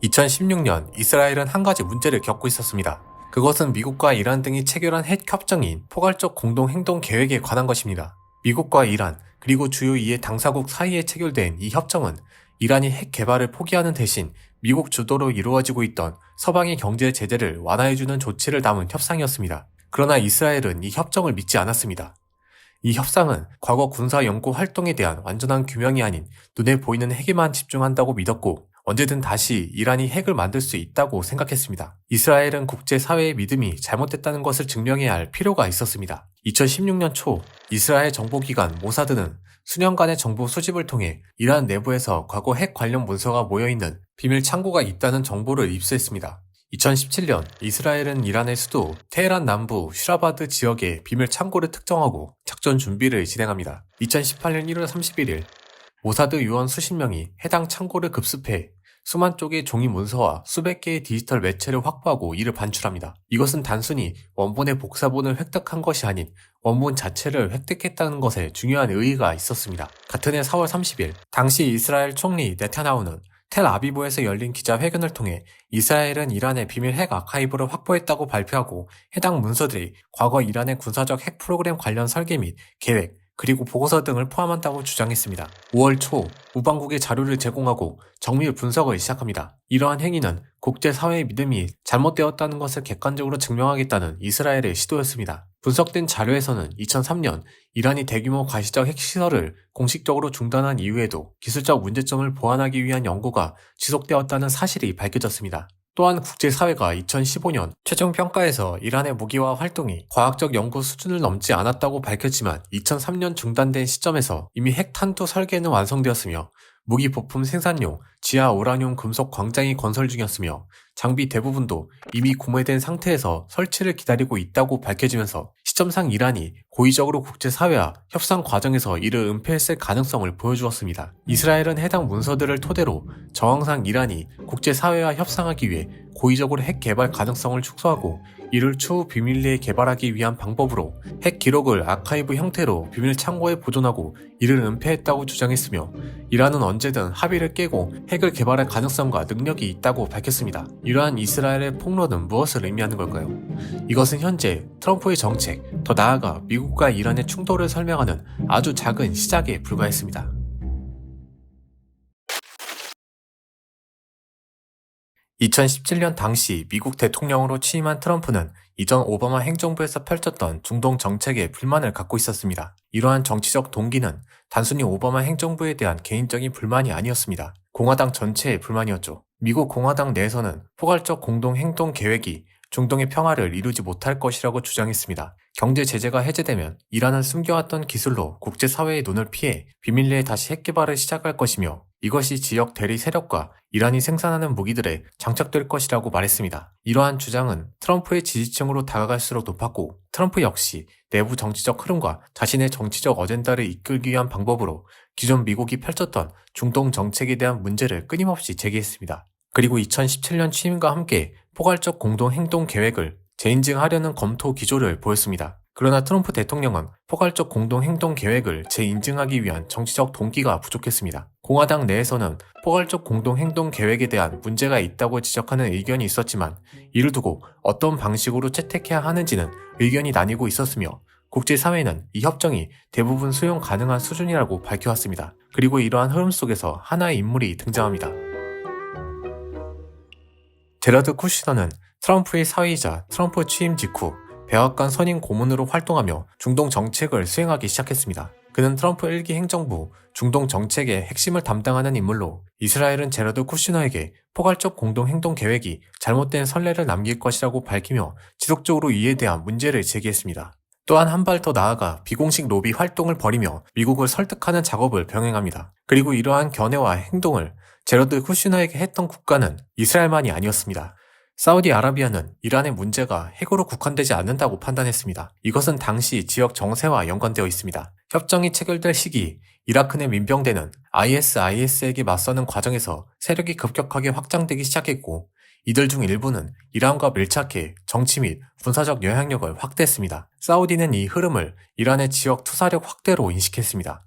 2016년 이스라엘은 한 가지 문제를 겪고 있었습니다. 그것은 미국과 이란 등이 체결한 핵 협정인 포괄적 공동행동 계획에 관한 것입니다. 미국과 이란, 그리고 주요 2의 당사국 사이에 체결된 이 협정은 이란이 핵 개발을 포기하는 대신 미국 주도로 이루어지고 있던 서방의 경제 제재를 완화해주는 조치를 담은 협상이었습니다. 그러나 이스라엘은 이 협정을 믿지 않았습니다. 이 협상은 과거 군사 연구 활동에 대한 완전한 규명이 아닌 눈에 보이는 핵에만 집중한다고 믿었고, 언제든 다시 이란이 핵을 만들 수 있다고 생각했습니다. 이스라엘은 국제사회의 믿음이 잘못됐다는 것을 증명해야 할 필요가 있었습니다. 2016년 초 이스라엘 정보기관 모사드는 수년간의 정보 수집을 통해 이란 내부에서 과거 핵 관련 문서가 모여있는 비밀 창고가 있다는 정보를 입수했습니다. 2017년 이스라엘은 이란의 수도 테헤란 남부 슈라바드 지역의 비밀 창고를 특정하고 작전 준비를 진행합니다. 2018년 1월 31일 모사드 요원 수십 명이 해당 창고를 급습해 수만 쪽의 종이 문서와 수백 개의 디지털 매체를 확보하고 이를 반출합니다. 이것은 단순히 원본의 복사본을 획득한 것이 아닌 원본 자체를 획득했다는 것에 중요한 의의가 있었습니다. 같은 해 4월 30일 당시 이스라엘 총리 네타냐후는 텔아비브에서 열린 기자회견을 통해 이스라엘은 이란의 비밀 핵 아카이브를 확보했다고 발표하고, 해당 문서들이 과거 이란의 군사적 핵 프로그램 관련 설계 및 계획, 그리고 보고서 등을 포함한다고 주장했습니다. 5월 초 우방국에 자료를 제공하고 정밀 분석을 시작합니다. 이러한 행위는 국제사회의 믿음이 잘못되었다는 것을 객관적으로 증명하겠다는 이스라엘의 시도였습니다. 분석된 자료에서는 2003년 이란이 대규모 가시적 핵시설을 공식적으로 중단한 이후에도 기술적 문제점을 보완하기 위한 연구가 지속되었다는 사실이 밝혀졌습니다. 또한 국제사회가 2015년 최종 평가에서 이란의 무기화 활동이 과학적 연구 수준을 넘지 않았다고 밝혔지만, 2003년 중단된 시점에서 이미 핵 탄두 설계는 완성되었으며 무기 부품 생산용 지하 우라늄 금속 광장이 건설 중이었으며 장비 대부분도 이미 구매된 상태에서 설치를 기다리고 있다고 밝혀지면서 시점상 이란이 고의적으로 국제사회와 협상 과정에서 이를 은폐했을 가능성을 보여주었습니다. 이스라엘은 해당 문서들을 토대로 정황상 이란이 국제사회와 협상하기 위해 고의적으로 핵 개발 가능성을 축소하고 이를 추후 비밀리에 개발하기 위한 방법으로 핵 기록을 아카이브 형태로 비밀 창고에 보존하고 이를 은폐했다고 주장했으며, 이란은 언제든 합의를 깨고 핵을 개발할 가능성과 능력이 있다고 밝혔습니다. 이러한 이스라엘의 폭로는 무엇을 의미하는 걸까요? 이것은 현재 트럼프의 정책, 더 나아가 미국과 이란의 충돌을 설명하는 아주 작은 시작에 불과했습니다. 2017년 당시 미국 대통령으로 취임한 트럼프는 이전 오바마 행정부에서 펼쳤던 중동 정책에 불만을 갖고 있었습니다. 이러한 정치적 동기는 단순히 오바마 행정부에 대한 개인적인 불만이 아니었습니다. 공화당 전체의 불만이었죠. 미국 공화당 내에서는 포괄적 공동행동 계획이 중동의 평화를 이루지 못할 것이라고 주장했습니다. 경제 제재가 해제되면 이란은 숨겨왔던 기술로 국제사회의 눈을 피해 비밀리에 다시 핵 개발을 시작할 것이며, 이것이 지역 대리 세력과 이란이 생산하는 무기들에 장착될 것이라고 말했습니다. 이러한 주장은 트럼프의 지지층으로 다가갈수록 높았고, 트럼프 역시 내부 정치적 흐름과 자신의 정치적 어젠다를 이끌기 위한 방법으로 기존 미국이 펼쳤던 중동 정책에 대한 문제를 끊임없이 제기했습니다. 그리고 2017년 취임과 함께 포괄적 공동행동 계획을 재인증하려는 검토 기조를 보였습니다. 그러나 트럼프 대통령은 포괄적 공동행동 계획을 재인증하기 위한 정치적 동기가 부족했습니다. 공화당 내에서는 포괄적 공동행동 계획에 대한 문제가 있다고 지적하는 의견이 있었지만, 이를 두고 어떤 방식으로 채택해야 하는지는 의견이 나뉘고 있었으며, 국제사회는 이 협정이 대부분 수용 가능한 수준이라고 밝혀왔습니다. 그리고 이러한 흐름 속에서 하나의 인물이 등장합니다. 제러드 쿠시너는 트럼프의 사위이자 트럼프 취임 직후 백악관 선임 고문으로 활동하며 중동 정책을 수행하기 시작했습니다. 그는 트럼프 1기 행정부 중동 정책의 핵심을 담당하는 인물로, 이스라엘은 제러드 쿠시너에게 포괄적 공동행동 계획이 잘못된 선례를 남길 것이라고 밝히며 지속적으로 이에 대한 문제를 제기했습니다. 또한 한 발 더 나아가 비공식 로비 활동을 벌이며 미국을 설득하는 작업을 병행합니다. 그리고 이러한 견해와 행동을 제러드 쿠시너에게 했던 국가는 이스라엘만이 아니었습니다. 사우디아라비아는 이란의 문제가 핵으로 국한되지 않는다고 판단했습니다. 이것은 당시 지역 정세와 연관되어 있습니다. 협정이 체결될 시기 이라크 내 민병대는 ISIS에게 맞서는 과정에서 세력이 급격하게 확장되기 시작했고, 이들 중 일부는 이란과 밀착해 정치 및 군사적 영향력을 확대했습니다. 사우디는 이 흐름을 이란의 지역 투사력 확대로 인식했습니다.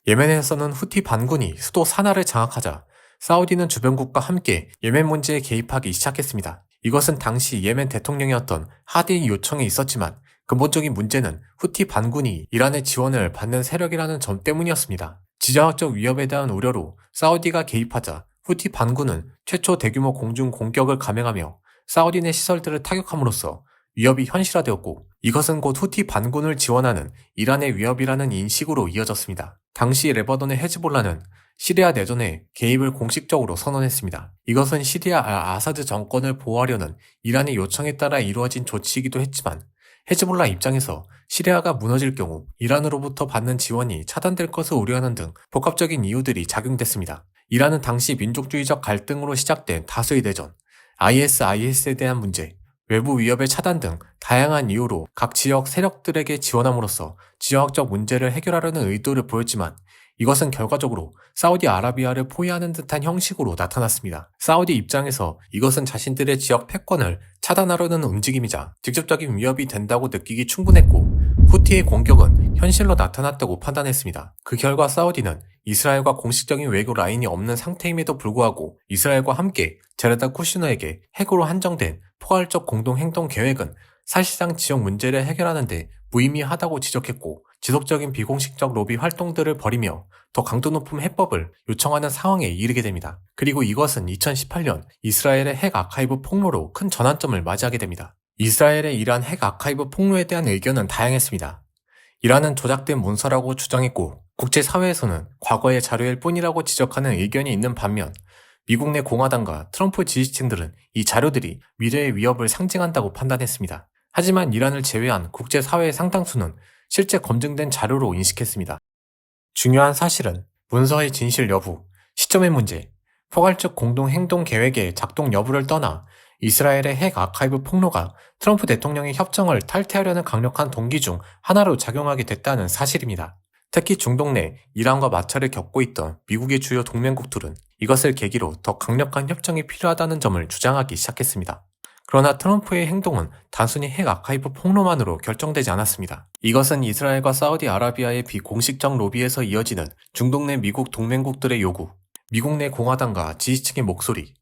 예멘에서는 후티 반군이 수도 사나를 장악하자 사우디는 주변국과 함께 예멘 문제에 개입하기 시작했습니다. 이것은 당시 예멘 대통령이었던 하디의 요청에 있었지만 근본적인 문제는 후티 반군이 이란의 지원을 받는 세력이라는 점 때문이었습니다. 지정학적 위협에 대한 우려로 사우디가 개입하자 후티 반군은 최초 대규모 공중 공격을 감행하며 사우디 내 시설들을 타격함으로써 위협이 현실화되었고 이것은 곧 후티 반군을 지원하는 이란의 위협이라는 인식으로 이어졌습니다. 당시 레바논의 헤즈볼라는 시리아 내전에 개입을 공식적으로 선언했습니다. 이것은 시리아 아사드 정권을 보호하려는 이란의 요청에 따라 이루어진 조치이기도 했지만 헤즈볼라 입장에서 시리아가 무너질 경우 이란으로부터 받는 지원이 차단될 것을 우려하는 등 복합적인 이유들이 작용됐습니다. 이란은 당시 민족주의적 갈등으로 시작된 다수의 내전, ISIS에 대한 문제, 외부 위협의 차단 등 다양한 이유로 각 지역 세력들에게 지원함으로써 지역적 문제를 해결하려는 의도를 보였지만 이것은 결과적으로 사우디아라비아를 포위하는 듯한 형식으로 나타났습니다. 사우디 입장에서 이것은 자신들의 지역 패권을 차단하려는 움직임이자 직접적인 위협이 된다고 느끼기 충분했고 후티의 공격은 현실로 나타났다고 판단했습니다. 그 결과 사우디는 이스라엘과 공식적인 외교 라인이 없는 상태임에도 불구하고 이스라엘과 함께 제라다 쿠시너에게 핵으로 한정된 포괄적 공동행동 계획은 사실상 지역 문제를 해결하는 데 무의미하다고 지적했고 지속적인 비공식적 로비 활동들을 벌이며 더 강도 높은 해법을 요청하는 상황에 이르게 됩니다. 그리고 이것은 2018년 이스라엘의 핵 아카이브 폭로로 큰 전환점을 맞이하게 됩니다. 이스라엘의 이러한 핵 아카이브 폭로에 대한 의견은 다양했습니다. 이란은 조작된 문서라고 주장했고 국제사회에서는 과거의 자료일 뿐이라고 지적하는 의견이 있는 반면 미국 내 공화당과 트럼프 지지층들은 이 자료들이 미래의 위협을 상징한다고 판단했습니다. 하지만 이란을 제외한 국제사회의 상당수는 실제 검증된 자료로 인식했습니다. 중요한 사실은 문서의 진실 여부, 시점의 문제, 포괄적 공동행동 계획의 작동 여부를 떠나 이스라엘의 핵 아카이브 폭로가 트럼프 대통령의 협정을 탈퇴하려는 강력한 동기 중 하나로 작용하게 됐다는 사실입니다. 특히 중동 내 이란과 마찰을 겪고 있던 미국의 주요 동맹국들은 이것을 계기로 더 강력한 협정이 필요하다는 점을 주장하기 시작했습니다. 그러나 트럼프의 행동은 단순히 핵 아카이브 폭로만으로 결정되지 않았습니다. 이것은 이스라엘과 사우디아라비아의 비공식적 로비에서 이어지는 중동 내 미국 동맹국들의 요구, 미국 내 공화당과 지지층의 목소리,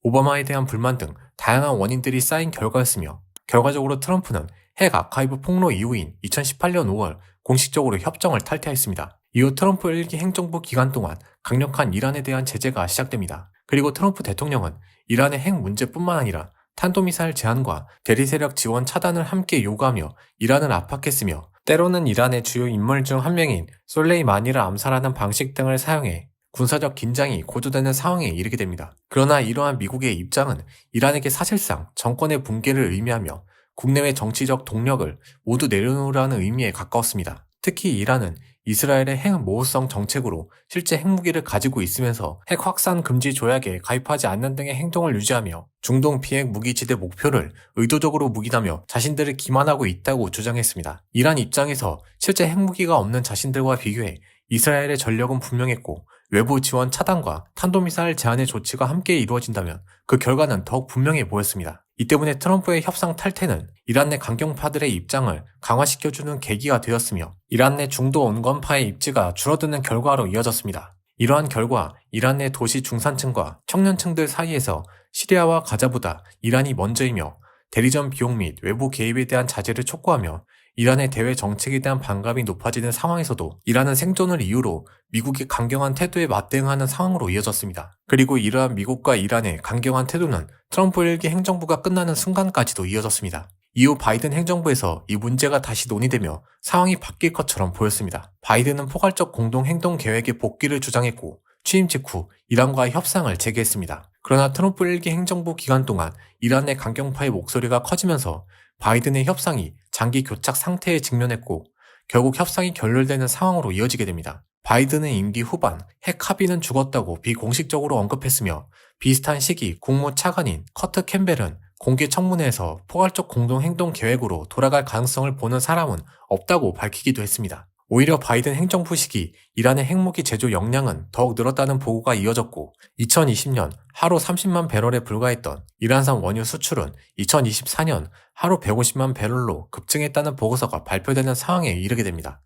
오바마에 대한 불만 등 다양한 원인들이 쌓인 결과였으며 결과적으로 트럼프는 핵 아카이브 폭로 이후인 2018년 5월 공식적으로 협정을 탈퇴했습니다. 이후 트럼프 1기 행정부 기간 동안 강력한 이란에 대한 제재가 시작됩니다. 그리고 트럼프 대통령은 이란의 핵 문제뿐만 아니라 탄도미사일 제한과 대리세력 지원 차단을 함께 요구하며 이란을 압박했으며 때로는 이란의 주요 인물 중 한 명인 솔레이마니를 암살하는 방식 등을 사용해 군사적 긴장이 고조되는 상황에 이르게 됩니다. 그러나 이러한 미국의 입장은 이란에게 사실상 정권의 붕괴를 의미하며 국내외 정치적 동력을 모두 내려놓으라는 의미에 가까웠습니다. 특히 이란은 이스라엘의 핵 모호성 정책으로 실제 핵무기를 가지고 있으면서 핵 확산 금지 조약에 가입하지 않는 등의 행동을 유지하며 중동 비핵 무기지대 목표를 의도적으로 묵인하며 자신들을 기만하고 있다고 주장했습니다. 이란 입장에서 실제 핵무기가 없는 자신들과 비교해 이스라엘의 전력은 분명했고 외부 지원 차단과 탄도미사일 제한의 조치가 함께 이루어진다면 그 결과는 더욱 분명해 보였습니다. 이 때문에 트럼프의 협상 탈퇴는 이란 내 강경파들의 입장을 강화시켜주는 계기가 되었으며 이란 내 중도 온건파의 입지가 줄어드는 결과로 이어졌습니다. 이러한 결과 이란 내 도시 중산층과 청년층들 사이에서 시리아와 가자보다 이란이 먼저이며 대리전 비용 및 외부 개입에 대한 자제를 촉구하며 이란의 대외 정책에 대한 반감이 높아지는 상황에서도 이란은 생존을 이유로 미국의 강경한 태도에 맞대응하는 상황으로 이어졌습니다. 그리고 이러한 미국과 이란의 강경한 태도는 트럼프 1기 행정부가 끝나는 순간까지도 이어졌습니다. 이후 바이든 행정부에서 이 문제가 다시 논의되며 상황이 바뀔 것처럼 보였습니다. 바이든은 포괄적 공동행동 계획의 복귀를 주장했고 취임 직후 이란과의 협상을 재개했습니다. 그러나 트럼프 1기 행정부 기간 동안 이란 내 강경파의 목소리가 커지면서 바이든의 협상이 장기 교착 상태에 직면했고 결국 협상이 결렬되는 상황으로 이어지게 됩니다. 바이든은 임기 후반 핵 합의는 죽었다고 비공식적으로 언급했으며 비슷한 시기 국무차관인 커트 캠벨은 공개 청문회에서 포괄적 공동행동 계획으로 돌아갈 가능성을 보는 사람은 없다고 밝히기도 했습니다. 오히려 바이든 행정부 시기 이란의 핵무기 제조 역량은 더욱 늘었다는 보고가 이어졌고 2020년 하루 30만 배럴에 불과했던 이란산 원유 수출은 2024년 하루 150만 배럴로 급증했다는 보고서가 발표되는 상황에 이르게 됩니다.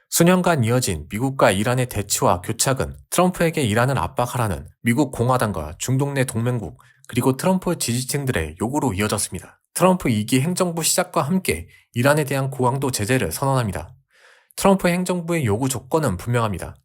수년간 이어진 미국과 이란의 대치와 교착은 트럼프에게 이란을 압박하라는 미국 공화당과 중동 내 동맹국 그리고 트럼프 지지층들의 요구로 이어졌습니다. 트럼프 2기 행정부 시작과 함께 이란에 대한 고강도 제재를 선언합니다. 트럼프 행정부의 요구 조건은 분명합니다.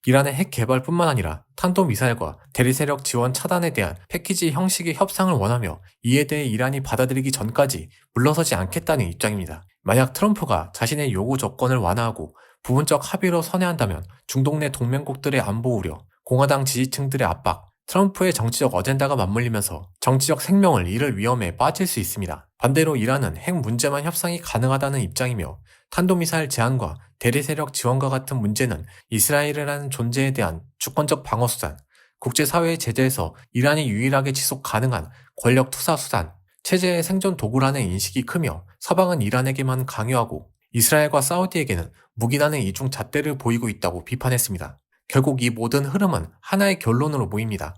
이란의 핵 개발뿐만 아니라 탄도미사일과 대리세력 지원 차단에 대한 패키지 형식의 협상을 원하며 이에 대해 이란이 받아들이기 전까지 물러서지 않겠다는 입장입니다. 만약 트럼프가 자신의 요구 조건을 완화하고 부분적 합의로 선회한다면 중동 내 동맹국들의 안보 우려, 공화당 지지층들의 압박, 트럼프의 정치적 어젠다가 맞물리면서 정치적 생명을 잃을 위험에 빠질 수 있습니다. 반대로 이란은 핵 문제만 협상이 가능하다는 입장이며 탄도미사일 제한과 대리세력 지원과 같은 문제는 이스라엘이라는 존재에 대한 주권적 방어수단, 국제사회의 제재에서 이란이 유일하게 지속 가능한 권력 투사 수단, 체제의 생존 도구라는 인식이 크며 서방은 이란에게만 강요하고 이스라엘과 사우디에게는 묵인하는 이중 잣대를 보이고 있다고 비판했습니다. 결국 이 모든 흐름은 하나의 결론으로 모입니다.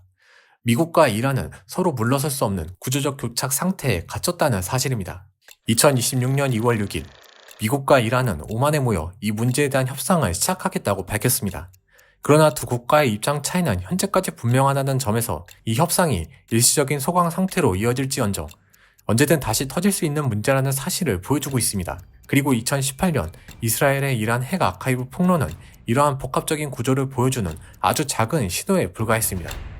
미국과 이란은 서로 물러설 수 없는 구조적 교착 상태에 갇혔다는 사실입니다. 2026년 2월 6일, 미국과 이란은 오만에 모여 이 문제에 대한 협상을 시작하겠다고 밝혔습니다. 그러나 두 국가의 입장 차이는 현재까지 분명하다는 점에서 이 협상이 일시적인 소강 상태로 이어질지언정 언제든 다시 터질 수 있는 문제라는 사실을 보여주고 있습니다. 그리고 2018년 이스라엘의 이란 핵 아카이브 폭로는 이러한 복합적인 구조를 보여주는 아주 작은 시도에 불과했습니다.